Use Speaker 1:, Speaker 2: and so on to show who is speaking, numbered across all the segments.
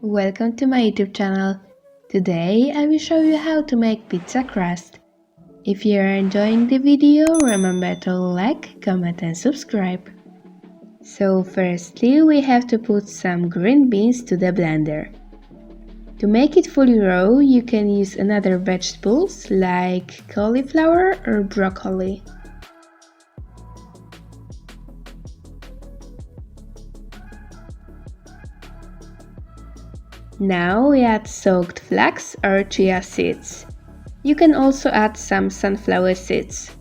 Speaker 1: Welcome to my YouTube channel. Today I will show you how to make pizza crust. If you are enjoying the video, remember to like, comment and subscribe. So firstly we have to put some green beans to the blender. To make it fully raw, you can use another vegetables like cauliflower or broccoli. Now we add soaked flax or chia seeds. You can also add some sunflower seeds.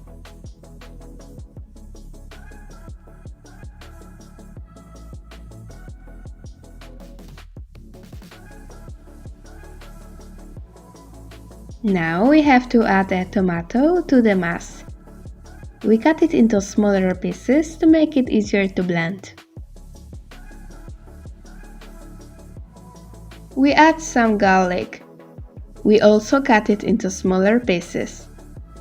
Speaker 1: Now we have to add a tomato to the mass. We cut it into smaller pieces to make it easier to blend. We add some garlic. We also cut it into smaller pieces.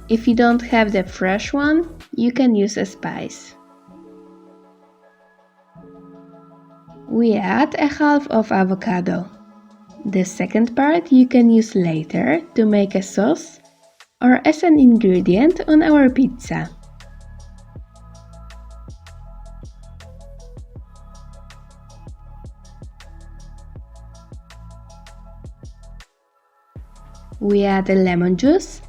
Speaker 1: If you don't have the fresh one, you can use a spice. We add a half of avocado. The second part you can use later to make a sauce or as an ingredient on our pizza. We add a lemon juice.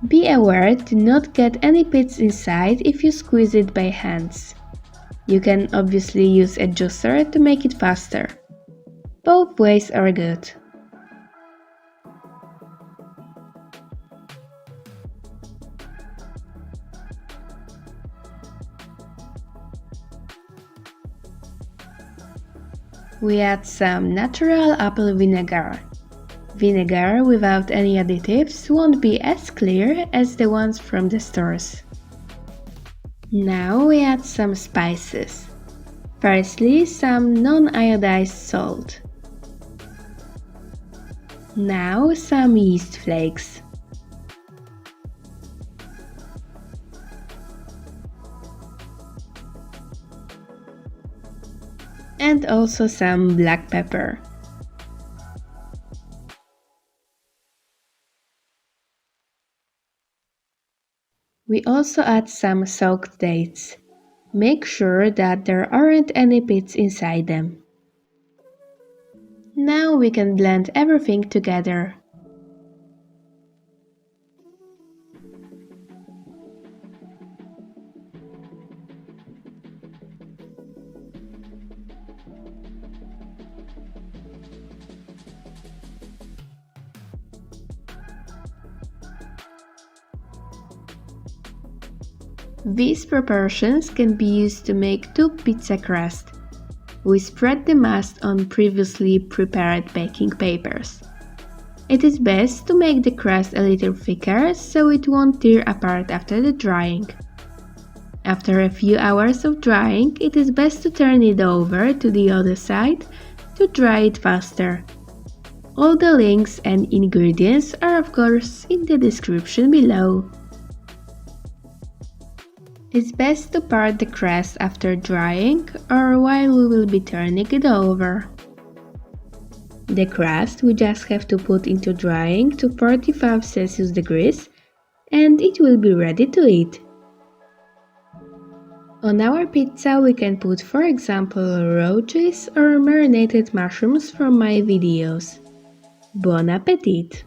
Speaker 1: Be aware to not get any pits inside if you squeeze it by hands. You can obviously use a juicer to make it faster. Both ways are good. We add some natural apple vinegar. Vinegar without any additives won't be as clear as the ones from the stores. Now we add some spices. Firstly, some non-iodized salt. Now some yeast flakes. And also some black pepper. We also add some soaked dates. Make sure that there aren't any pits inside them. Now we can blend everything together. These proportions can be used to make 2 pizza crusts. We spread the mass on previously prepared baking papers. It is best to make the crust a little thicker so it won't tear apart after the drying. After a few hours of drying, it is best to turn it over to the other side to dry it faster. All the links and ingredients are of course in the description below. It's best to part the crust after drying or while we will be turning it over. The crust we just have to put into drying to 45 Celsius degrees and it will be ready to eat. On our pizza we can put, for example, raw cheese or marinated mushrooms from my videos. Bon appetit!